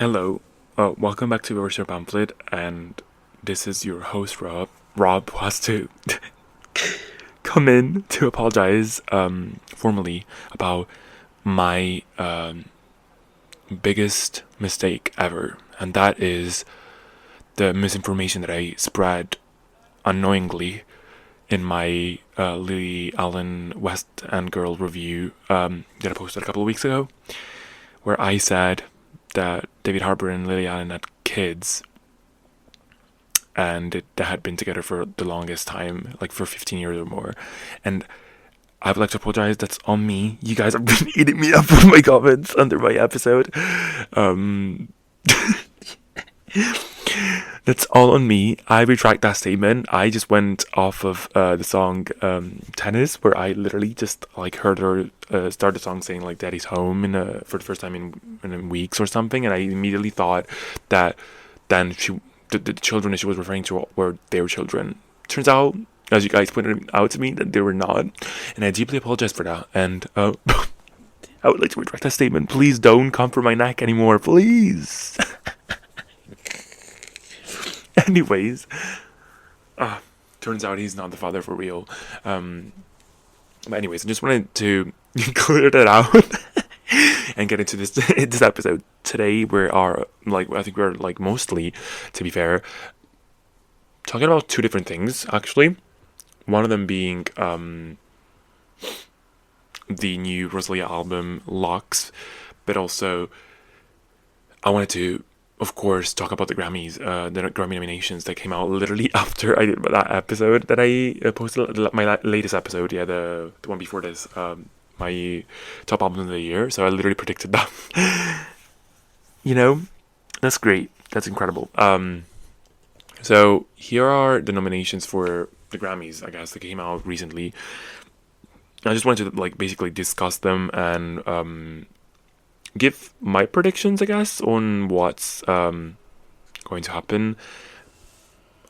Hello, welcome back to Your Pamphlet, and this is your host Rob. Rob who has to come in to apologize formally about my biggest mistake ever, and that is the misinformation that I spread unknowingly in my Lily Allen West End Girl review that I posted a couple of weeks ago, where I said that David Harbour and Lily Allen had kids and they had been together for the longest time, like for 15 years or more. And I would like to apologize. That's on me. You guys have been eating me up with my comments under my episode. Um, that's all on me. I retract that statement. I just went off of the song "Tennis," where I literally just like heard her start the song saying like "Daddy's home" for the first time in weeks or something, and I immediately thought that then the children that she was referring to were their children. Turns out, as you guys pointed out to me, that they were not, and I deeply apologize for that. And I would like to retract that statement. Please don't come for my neck anymore, please. Anyways, turns out he's not the father for real. But anyways, I just wanted to clear that out and get into this episode. Today we are I think we're like mostly, to be fair, talking about two different things actually. One of them being the new Rosalia album Locks, but also I wanted to, of course, talk about the Grammys, the Grammy nominations that came out literally after I did that episode that I posted, my latest episode, yeah, the one before this, my top album of the year. So I literally predicted that. You know, that's great. That's incredible. So here are the nominations for the Grammys, I guess, that came out recently. I just wanted to like basically discuss them and give my predictions, I guess, on what's going to happen.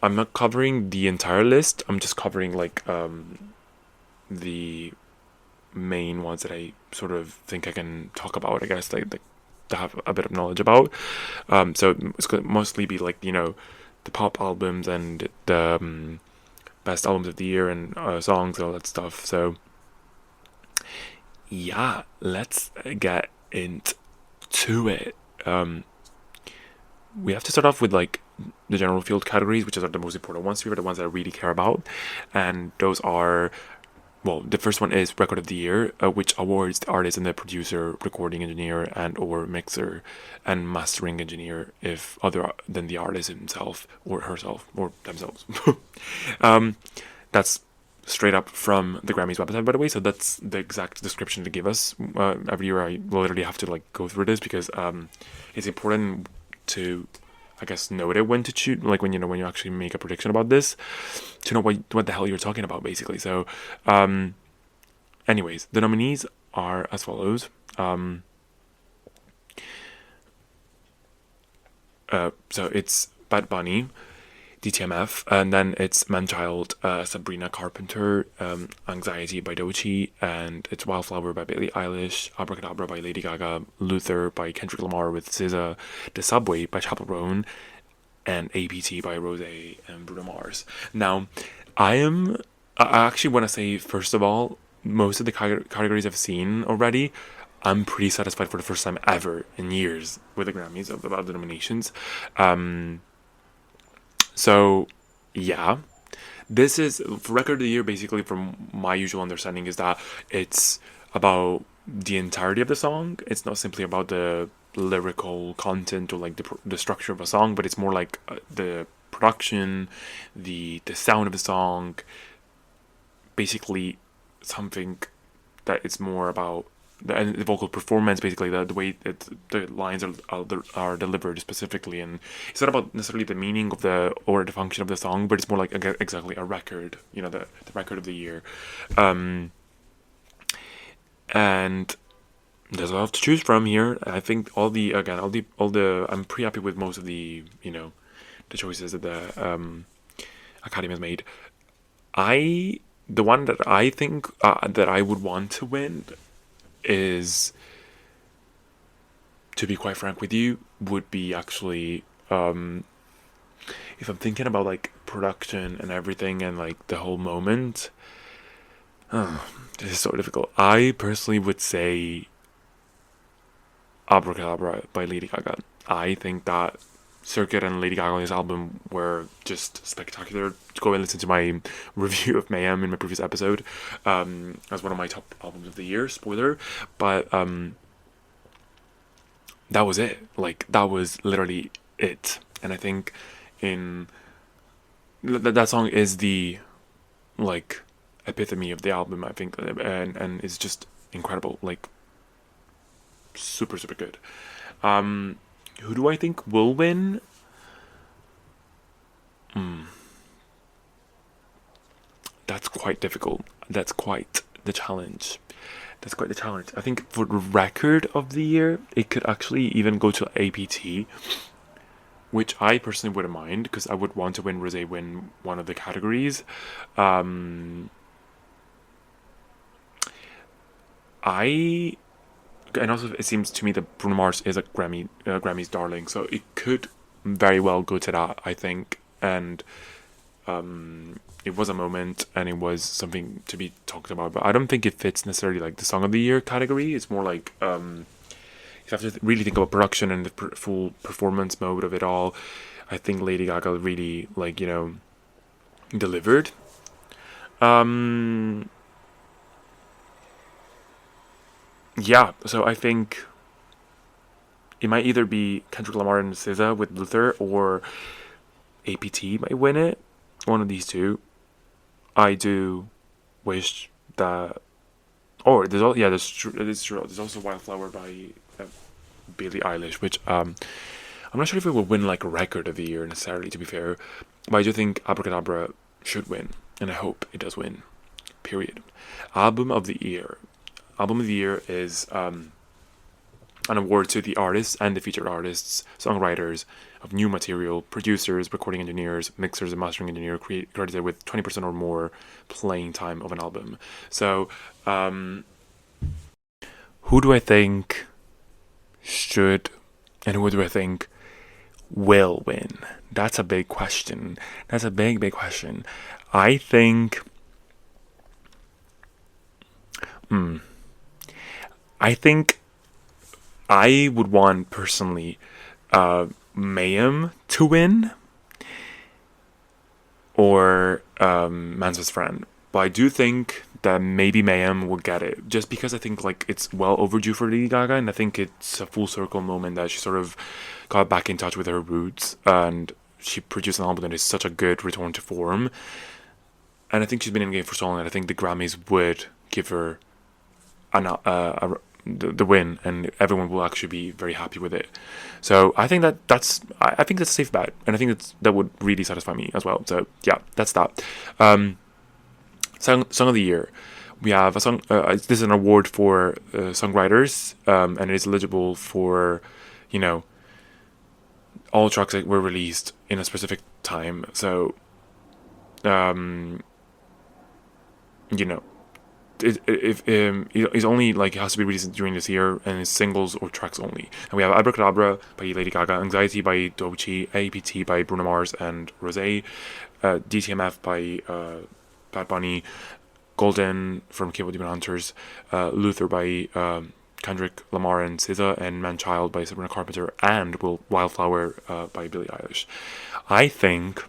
I'm not covering the entire list. I'm just covering like the main ones that I sort of think I can talk about, I guess, like to have a bit of knowledge about. So it's going to mostly be like, the pop albums and the best albums of the year and songs and all that stuff. So yeah, let's get into it. We have to start off with like the general field categories, which are the most important ones here, the ones that I really care about, and those are, well, the first one is record of the year, which awards the artist and the producer, recording engineer, and or mixer and mastering engineer, if other than the artist himself or herself or themselves. That's straight up from the Grammys website, by the way. So that's the exact description they give us. Every year, I literally have to like go through this because it's important to, I guess, note it when to choose, like when you actually make a prediction about this, to know what the hell you're talking about, basically. So, anyways, the nominees are as follows. So it's Bad Bunny, DTMF, and then it's Manchild, Sabrina Carpenter, Anxiety by Doechii, and it's Wildflower by Billie Eilish, Abracadabra by Lady Gaga, Luther by Kendrick Lamar with SZA, The Subway by Chappell Roan, and APT by Rose and Bruno Mars. Now, I actually want to say, first of all, most of the categories I've seen already, I'm pretty satisfied for the first time ever in years with the Grammys about the nominations. So, yeah, this is for record of the year. Basically, from my usual understanding, is that it's about the entirety of the song. It's not simply about the lyrical content or like the structure of a song, but it's more like the production, the sound of the song. Basically, something that it's more about the vocal performance, basically the way that the lines are delivered specifically, and it's not about necessarily the meaning of the function of the song, but it's more like exactly a record, the record of the year, and there's a lot to choose from here. I think all the I'm pretty happy with most of the the choices that the Academy has made. The one that I think that I would want to win is, to be quite frank with you, would be actually if I'm thinking about like production and everything and like the whole moment. This is so difficult. I personally would say Abracadabra by Lady Gaga. I think that Circuit and Lady Gaga's album were just spectacular. Go and listen to my review of Mayhem in my previous episode, as one of my top albums of the year. Spoiler, but that was it. Like that was literally it. And I think in that song is the like epitome of the album. I think, and it's just incredible. Like super super good. Who do I think will win? That's quite difficult. That's quite the challenge. That's quite the challenge. I think for the record of the year, it could actually even go to APT, which I personally wouldn't mind because I would want to win one of the categories. And also it seems to me that Bruno Mars is a Grammy's darling, so it could very well go to that, I think. And it was a moment and it was something to be talked about, but I don't think it fits necessarily like the song of the year category. It's more like you have to really think about production and the full performance mode of it all. I think Lady Gaga really like delivered. Yeah, so I think it might either be Kendrick Lamar and SZA with Luther, or APT might win it. One of these two. I do wish that. Or there's all that's true. It's true. There's also Wildflower by Billie Eilish, which I'm not sure if it will win like a record of the year necessarily. To be fair, but I do think Abracadabra should win, and I hope it does win. Period. Album of the year. Album of the year is an award to the artists and the featured artists, songwriters of new material, producers, recording engineers, mixers, and mastering engineer credited with 20% or more playing time of an album. So, who do I think should, and who do I think will win? That's a big question. That's a big, big question. I think. I think I would want personally Mayhem to win, or Man's Best Friend. But I do think that maybe Mayhem will get it, just because I think like it's well overdue for Lady Gaga, and I think it's a full circle moment that she sort of got back in touch with her roots, and she produced an album that is such a good return to form. And I think she's been in the game for so long, and I think the Grammys would give her the win, and everyone will actually be very happy with it. So I think that's a safe bet, and I think that would really satisfy me as well. So yeah, that's that. Song of the year, we have a song. This is an award for songwriters, and it is eligible for, all tracks that were released in a specific time. So, it's only like it has to be released during this year, and it's singles or tracks only. And we have Abracadabra by Lady Gaga, Anxiety by Doechii, APT by Bruno Mars and Rosé, DTMF by Bad Bunny, Golden from Cable Demon Hunters, Luther by Kendrick Lamar and SZA, and Man-Child by Sabrina Carpenter, and Wildflower by Billie Eilish. I think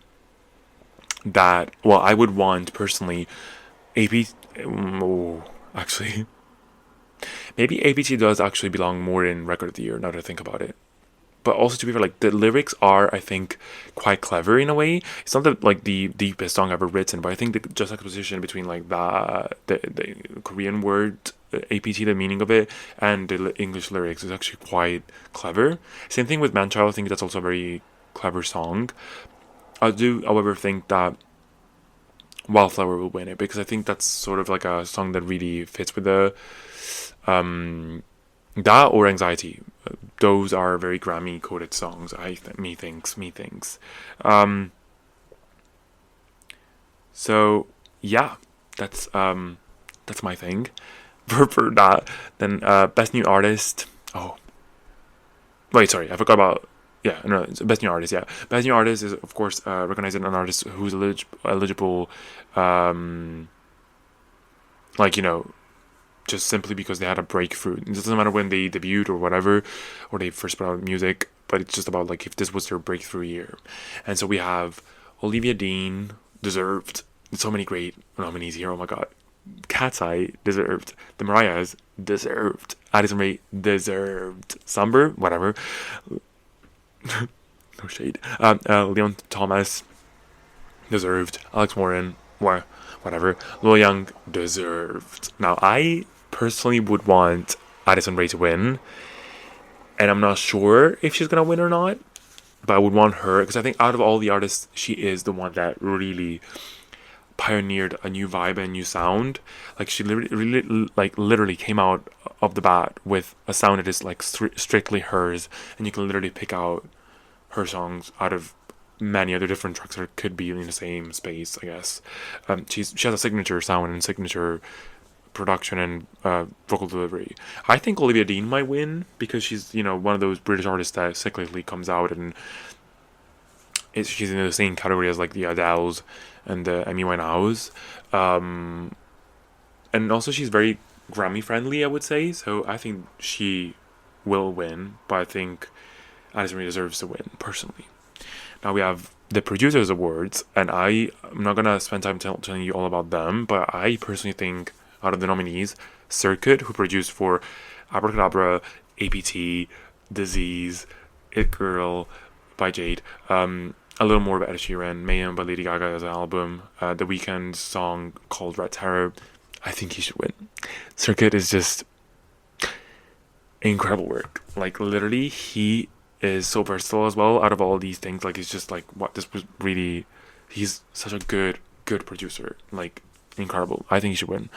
that, well, I would want personally actually, maybe APT does actually belong more in record of the year now that I think about it. But also, to be fair, like the lyrics are, I think, quite clever in a way. It's not the deepest song ever written, but I think the juxtaposition between like the Korean word APT, the meaning of it, and the English lyrics is actually quite clever. Same thing with Man-Child. I think that's also a very clever song. I do, however, think that Wildflower will win it, because I think that's sort of like a song that really fits with the that or Anxiety. Those are very Grammy coded songs. Me thinks. So yeah, that's my thing for that. Then best new artist. Oh, Wait, sorry, I forgot about. Yeah, no, it's best new artist. Yeah, best new artist is of course recognizing an artist who's eligible, um, like just simply because they had a breakthrough. It doesn't matter when they debuted or whatever, or they first put out music, but it's just about like if this was their breakthrough year. And so we have Olivia Dean, deserved. So many great nominees here. Oh my god. Cat's Eye, deserved. The Mariahs, deserved. Addison Rae, deserved. Somber, whatever. No shade. Leon Thomas, deserved. Alex Warren, whatever. Lil Young, deserved. Now, I personally would want Addison Rae to win, and I'm not sure if she's gonna win or not, but I would want her because I think out of all the artists, she is the one that really pioneered a new vibe and new sound. Like she literally came out of the bat with a sound that is like strictly hers, and you can literally pick out her songs out of many other different tracks that could be in the same space, I guess. She has a signature sound and signature production and vocal delivery. I think Olivia Dean might win because she's one of those British artists that cyclically comes out and she's in the same category as like the Adeles and the Amy Winehouse, and also she's very Grammy friendly, I would say. So I think she will win, but I think Addison Rae deserves to win personally. Now we have the Producers Awards, and I'm not gonna spend time telling you all about them, but I personally think out of the nominees, Circuit, who produced for Abracadabra, APT, Disease, It Girl by Jade, a little more about Ed Sheeran, Mayhem by Lady Gaga as an album, The Weeknd's song called Red Terror. I think he should win. Circuit is just incredible work. Like literally, he is so versatile as well. Out of all these things, like it's just like this was really. He's such a good producer. Like incredible. I think he should win.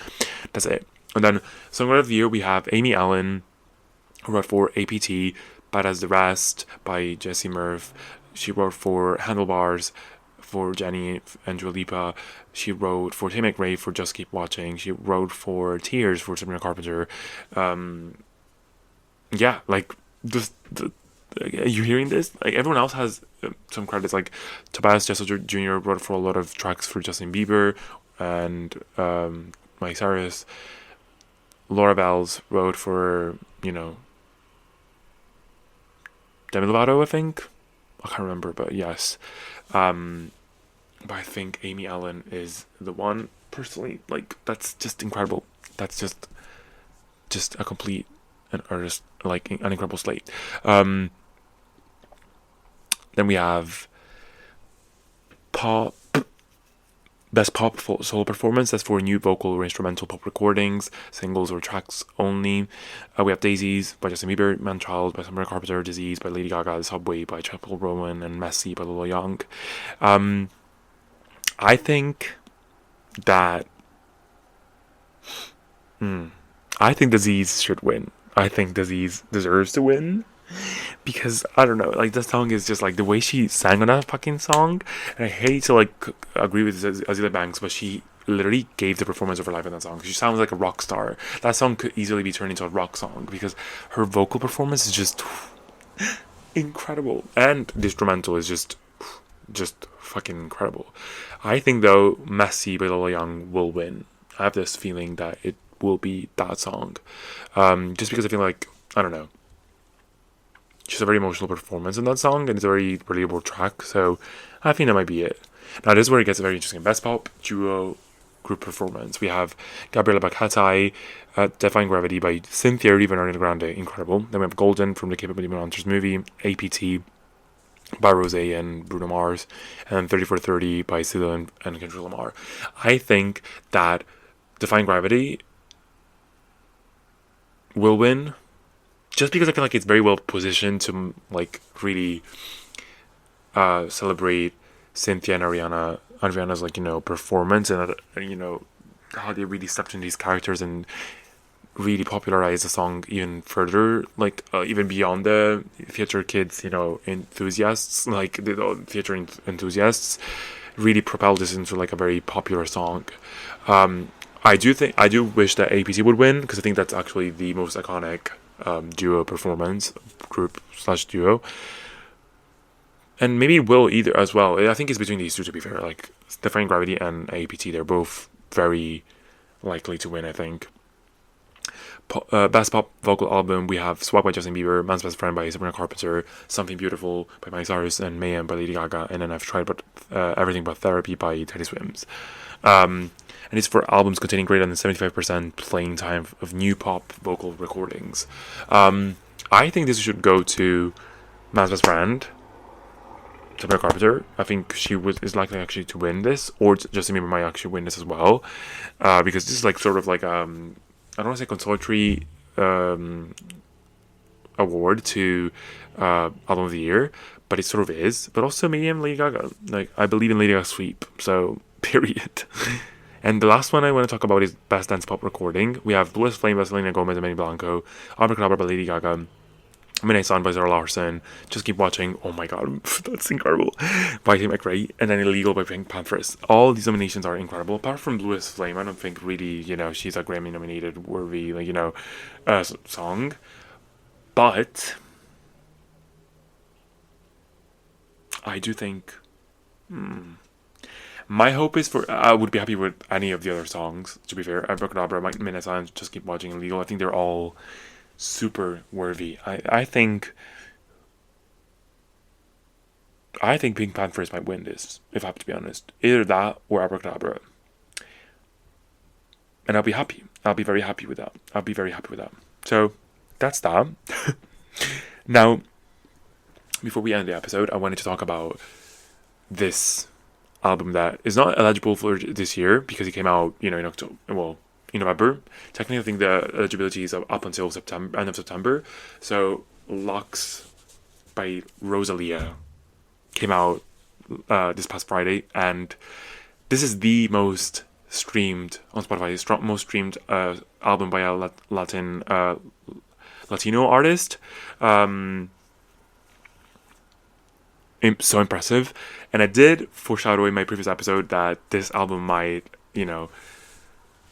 That's it. And then Songwriter of the Year we have Amy Allen, who wrote for APT, Bad as the Rest by Jessie Murph. She wrote for Handlebars for Jenny and Dua Lipa. She wrote for Tay McRae for Just Keep Watching. She wrote for Tears for Sabrina Carpenter. Yeah, like just are you hearing this? Like everyone else has some credits. Like Tobias Jessel Jr. wrote for a lot of tracks for Justin Bieber and Miley Cyrus. Laura Bells wrote for Demi Lovato, I think. I can't remember, but yes. But I think Amy Allen is the one personally. Like that's just incredible. That's just a complete an artist, like an incredible slate. Then we have pop. Best pop solo performance. That's for new vocal or instrumental pop recordings, singles or tracks only. We have Daisies by Justin Bieber, Manchild by Sabrina Carpenter, Disease by Lady Gaga, The Subway by Chapel Rowan, and Messy by Lil Young. I think that I think Disease should win. I think Disease deserves to win. Because I don't know, like the song is just like the way she sang on that fucking song, and I hate to like agree with Azealia Banks, but she literally gave the performance of her life in that song. She sounds like a rock star. That song could easily be turned into a rock song because her vocal performance is just incredible, and the instrumental is just fucking incredible. I think though, Messy by Lil Young will win. I have this feeling that it will be that song, just because I feel like I don't know. She's a very emotional performance in that song, and it's a very relatable track, so I think that might be it. Now, this is where it gets very interesting. Best Pop Duo Group Performance. We have Gabriella by Cat's Eye, Defying Gravity by Cynthia Erivo and Ariana Grande, incredible. Then we have Golden from the Capability Monsters movie, APT by Rosé and Bruno Mars, and then 3430 by SZA and Kendrick Lamar. I think that Defying Gravity will win, just because I feel like it's very well positioned to like really celebrate Cynthia and Ariana's like performance and how they really stepped in these characters and really popularized the song even further, like even beyond the theater kids enthusiasts, like the theater enthusiasts really propelled this into like a very popular song. I do wish that APT would win because I think that's actually the most iconic duo performance, group/duo. And maybe Will either as well. I think it's between these two, to be fair. Like, Defying Gravity and APT, they're both very likely to win, I think. Best Pop Vocal Album, we have Swag by Justin Bieber, Man's Best Friend by Sabrina Carpenter, Something Beautiful by Miley Cyrus, and Mayhem by Lady Gaga, and then I've tried Everything But Therapy by Teddy Swims. And it's for albums containing greater than 75% playing time of new pop vocal recordings. I think this should go to Man's Best Friend, Sabrina Carpenter. I think she is likely actually to win this, or Justin Bieber might actually win this as well, because this is like sort of like I don't want to say consolatory award to album of the year, but it sort of is. But also maybe Lady Gaga. Like, I believe in Lady Gaga's sweep, so period. And the last one I want to talk about is Best Dance Pop Recording. We have Blue as Flame by Selena Gomez and Benny Blanco, Abracadabra by Lady Gaga, Midnight Sun by Zara Larsson, Just Keep Watching, oh my god, that's incredible, by Tim McRae, and then Illegal by Pink Panthers. All these nominations are incredible. Apart from Blue as Flame, I don't think really, she's a Grammy nominated worthy, song. But I do think my hope is I would be happy with any of the other songs, to be fair. Abracadabra, Midnight Sun, Just Keep Watching, Illegal. I think they're all super worthy. I think Pink Panthers might win this, if I have to be honest. Either that or Abracadabra. And I'll be happy. I'll be very happy with that. So that's that. Now, before we end the episode, I wanted to talk about this album that is not eligible for this year because it came out, in October. Well, in November. Technically, I think the eligibility is up until end of September. So, Lux by Rosalia came out this past Friday, and this is the most streamed on Spotify, most streamed album by a Latino artist. So impressive. And I did foreshadow in my previous episode that this album might,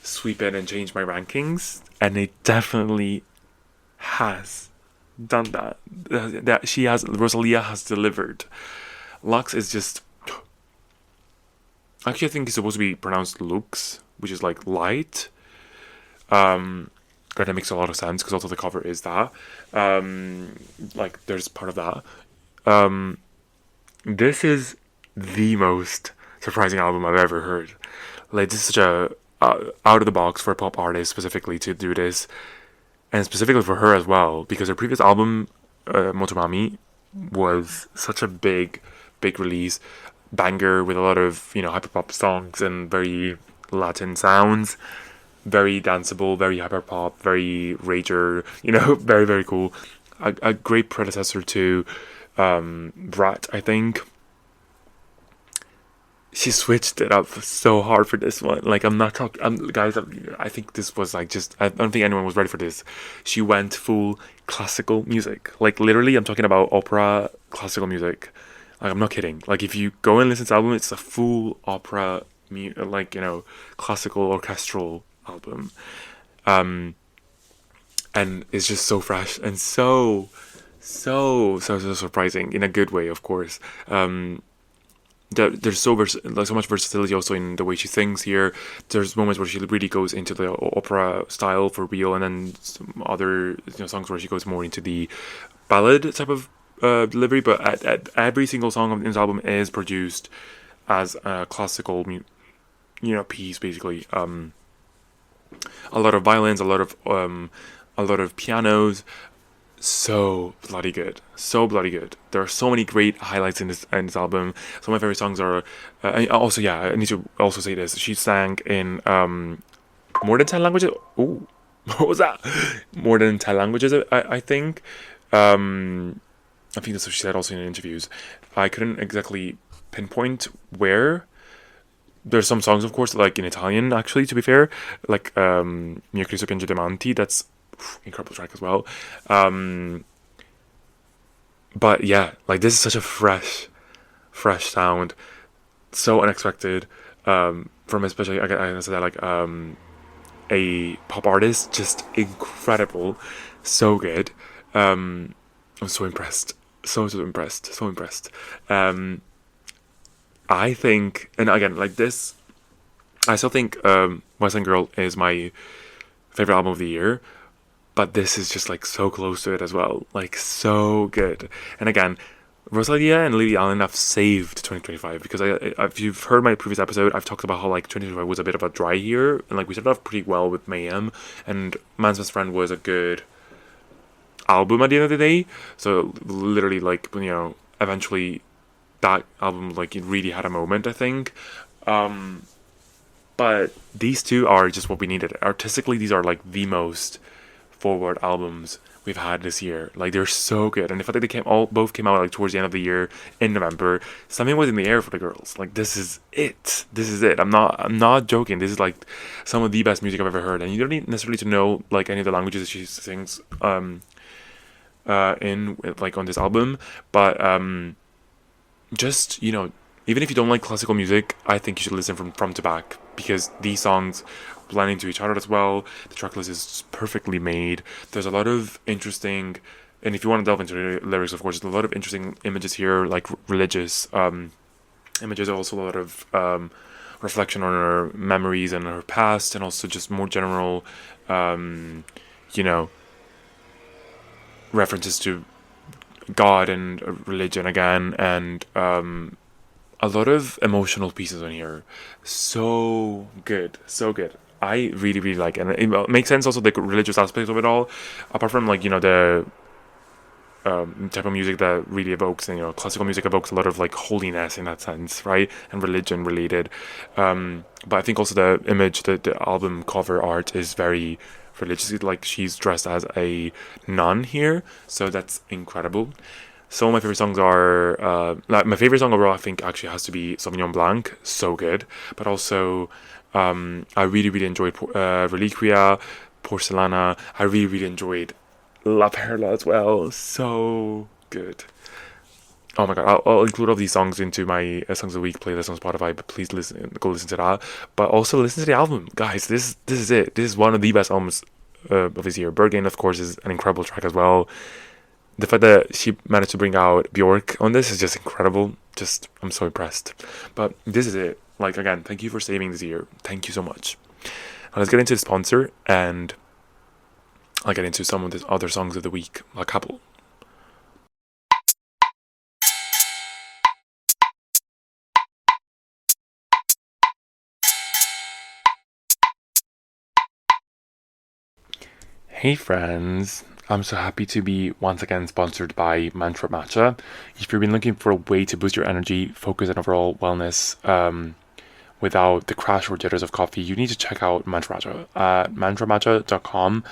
sweep in and change my rankings, and it definitely has done that. Rosalia has delivered. Lux is just, actually I think it's supposed to be pronounced Lux, which is like light. That makes a lot of sense because also the cover is that. There's part of that. This is the most surprising album I've ever heard. Like, this is such a out of the box for a pop artist specifically to do this, and specifically for her as well, because her previous album, Motomami, was such a big release, banger with a lot of hyperpop songs and very Latin sounds, very danceable, very hyperpop, very rager, very, very cool. A great predecessor to Brat, I think. She switched it up so hard for this one. Like, I'm not talking, guys, I think this was like I don't think anyone was ready for this. She went full classical music. Like, literally, I'm talking about opera classical music. Like, I'm not kidding. Like, if you go and listen to the album, it's a full opera, classical orchestral album. And it's just so fresh and so surprising in a good way, of course. There's so much versatility also in the way she sings here. There's moments where she really goes into the opera style for real, and then some other songs where she goes more into the ballad type of delivery. But every single song on this album is produced as a classical piece, basically. A lot of violins, a lot of pianos. So bloody good. There are so many great highlights in this album. Some of my favorite songs are I need to also say this. She sang in more than 10 languages. Ooh, what was that? More than 10 languages, I think. I think that's what she said also in interviews. I couldn't exactly pinpoint where. There's some songs, of course, like in Italian, actually, to be fair, like Mio Cristo Piange Diamanti. That's incredible track as well. But yeah, like, this is such a fresh sound, so unexpected, from especially I said that, like, a pop artist, just incredible, So good. I'm so impressed. So impressed. So impressed. Um, I think, and again, like this, I still think Western Girl is my favorite album of the year, but this is just like so close to it as well. Like so good. And again, Rosalia and Lily Allen have saved 2025 because if you've heard my previous episode, I've talked about how like 2025 was a bit of a dry year, and like we started off pretty well with Mayhem, and Man's Best Friend was a good album at the end of the day. So literally, like eventually that album like it really had a moment, I think. Um, but these two are just what we needed. Artistically, these are like the most forward albums we've had this year. Like they're so good, and the fact that they both came out like towards the end of the year in November, something was in the air for the girls. Like this is it. This is it. I'm not joking. This is like some of the best music I've ever heard, and you don't need necessarily to know like any of the languages that she sings in like on this album, but just even if you don't like classical music, I think you should listen from front to back because these songs blend into each other as well. The track list is perfectly made. There's a lot of interesting, and if you want to delve into the lyrics, of course, there's a lot of interesting images here, like religious images. Also, a lot of reflection on her memories and her past, and also just more general, you know, references to God and religion again, and a lot of emotional pieces on here. So good, so good. I really, really like it. And it makes sense also the religious aspect of it all. Apart from like the type of music that really evokes, and classical music evokes a lot of like holiness in that sense, right? And religion related. But I think also the image, the album cover art is very religious. Like she's dressed as a nun here, so that's incredible. Some of my favorite songs are like my favorite song overall. I think actually has to be Sauvignon Blanc. So good, but also I really really enjoyed Reliquia, Porcelana. I really really enjoyed La Perla as well. So good. Oh my god, I'll include all these songs into my songs of the week playlist on Spotify. But please go listen to that. But also listen to the album, guys. This is it. This is one of the best albums of this year. Bergen, of course, is an incredible track as well. The fact that she managed to bring out Bjork on this is just incredible. Just I'm so impressed. But this is it. Like again, thank you for saving this year. Thank you so much. Now let's get into the sponsor, and I'll get into some of the other songs of the week. A couple. Hey friends, I'm so happy to be once again sponsored by Mantra Matcha. If you've been looking for a way to boost your energy, focus, and overall wellness without the crash or jitters of coffee, you need to check out Mantra Matcha. At mantramatcha.com,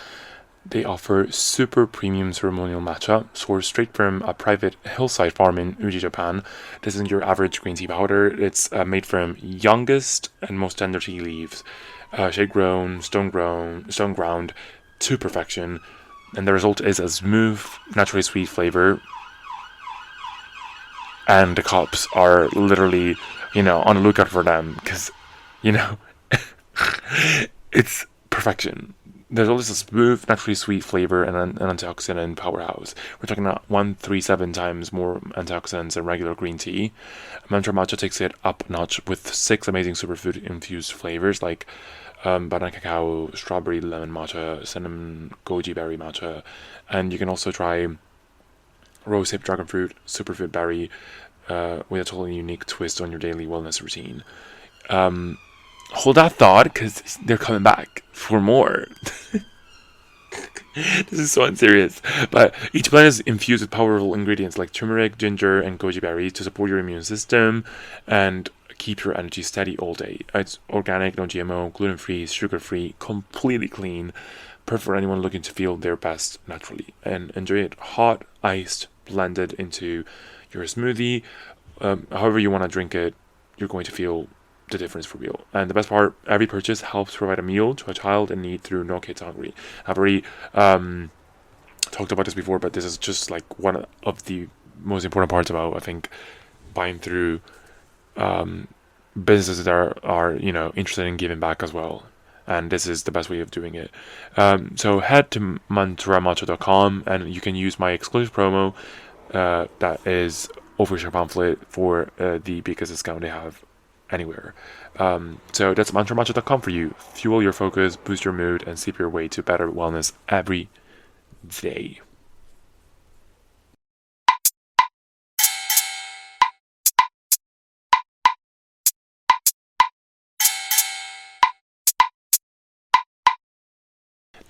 they offer super premium ceremonial matcha sourced straight from a private hillside farm in Uji, Japan. This isn't your average green tea powder. It's made from youngest and most tender tea leaves, shade grown, stone ground to perfection, and the result is a smooth, naturally sweet flavor. And the cops are literally, on the lookout for them because, you know, it's perfection. There's always a smooth, naturally sweet flavor and an antioxidant powerhouse. We're talking about 137 times more antioxidants than regular green tea. Mantra Matcha takes it up a notch with 6 amazing superfood infused flavors like banana cacao, strawberry lemon matcha, cinnamon goji berry matcha, and you can also try rose hip dragon fruit, superfood berry, with a totally unique twist on your daily wellness routine. Hold that thought, because they're coming back for more. This is so unserious. But each blend is infused with powerful ingredients like turmeric, ginger, and goji berries to support your immune system and keep your energy steady all day. It's organic, no GMO, gluten-free, sugar-free, completely clean. Perfect for anyone looking to feel their best naturally. And enjoy it hot, iced, blended into your smoothie. However you want to drink it, you're going to feel the difference for real. And the best part, every purchase helps provide a meal to a child in need through No Kids Hungry. I've already talked about this before, but this is just like one of the most important parts about, I think, buying through businesses that are interested in giving back as well. and this is the best way of doing it. So head to mantramacho.com and you can use my exclusive promo that is Overshare Pamphlet for the biggest discount they have anywhere. So that's mantramacho.com for you. Fuel your focus, boost your mood, and sip your way to better wellness every day.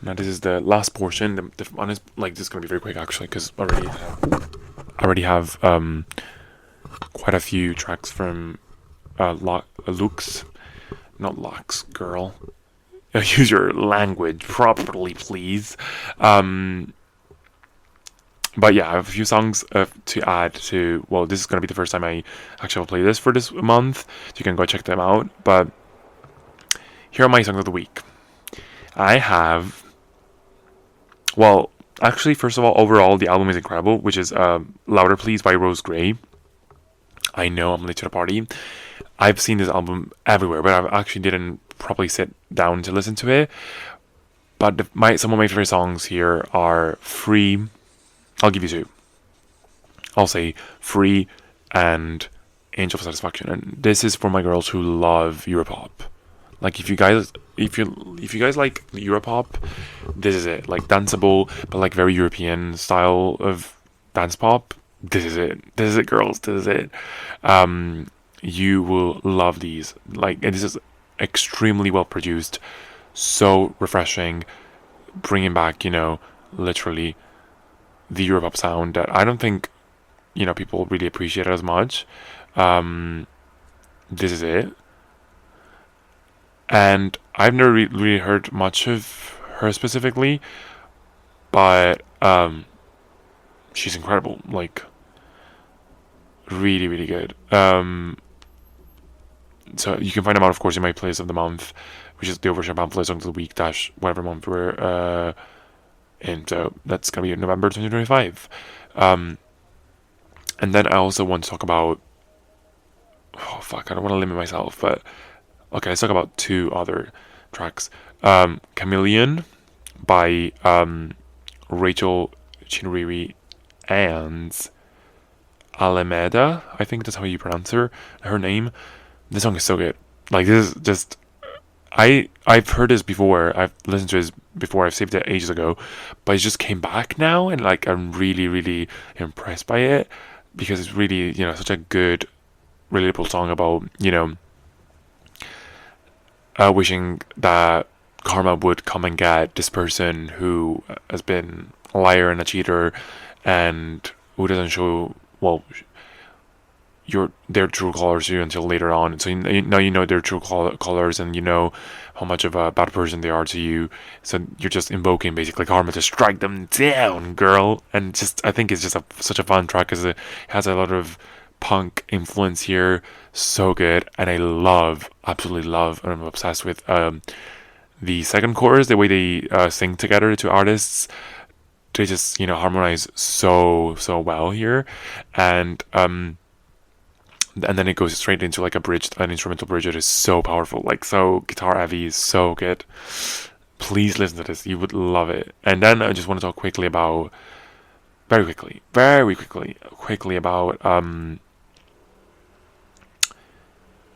Now this is the last portion. The one is like, this is gonna be very quick actually, because I already have quite a few tracks from Lux, not Lux, girl. Use your language properly, please. But yeah, I have a few songs to add to. Well, this is gonna be the first time I actually will play this for this month, so you can go check them out. But here are my songs of the week. I have. Well, actually, first of all, overall, the album is incredible, which is Louder Please by Rose Gray. I know I'm late to the party. I've seen this album everywhere, but I actually didn't properly sit down to listen to it. But some of my favorite songs here are Free. I'll give you two. I'll say Free and Angel of Satisfaction. And this is for my girls who love Europop. Like if you guys like Europop, this is it. Like danceable, but like very European style of dance pop. This is it. This is it, girls. This is it. You will love these. Like, and this is extremely well produced, so refreshing, bringing back, literally the Europop sound that I don't think, people really appreciate it as much. This is it. And I've never really heard much of her specifically, but she's incredible. Like, really, really good. So you can find them out, of course, in my playlist of the month, which is the Overshare Pamphlet Songs of the Week - whatever month we're in. So that's gonna be November 2025. And then I also want to talk about. Oh fuck! I don't want to limit myself, but. Okay, let's talk about two other tracks. Chameleon by Rachel Chinriri and Alameda. I think that's how you pronounce her name. This song is so good. Like, this is just... I've heard this before. I've listened to this before. I've saved it ages ago. But it just came back now. And, like, I'm really, really impressed by it. Because it's really, such a good, relatable song about, wishing that karma would come and get this person who has been a liar and a cheater and who doesn't show, their true colors to you until later on. So now you know their true colors, and you know how much of a bad person they are to you. So you're just invoking basically karma to strike them down, girl. And I think it's just such a fun track, because it has a lot of punk influence here. So good. And I absolutely love, and I'm obsessed with the second chorus, the way they sing together, the two artists. They just harmonize so well here. And then it goes straight into like an instrumental bridge that is so powerful, like so guitar heavy, so good. Please listen to this, you would love it. And then I just want to talk very quickly about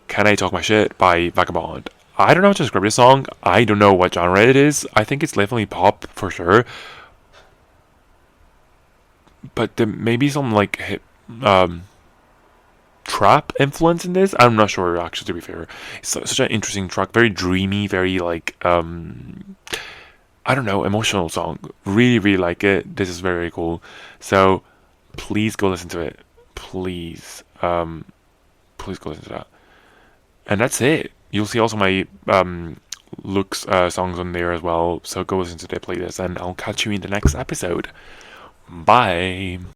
Can I Talk My Shit by Vagabond. I don't know how to describe this song. I don't know what genre it is. I think it's definitely pop for sure, but there may be some like hip trap influence in this. I'm not sure, actually, to be fair. It's such an interesting track, very dreamy, very like I don't know, emotional song. Really, really like it. This is very, very cool. So please go listen to it. Please go listen to that. And that's it. You'll see also my Lux songs on there as well. So go listen to their playlist, and I'll catch you in the next episode. Bye.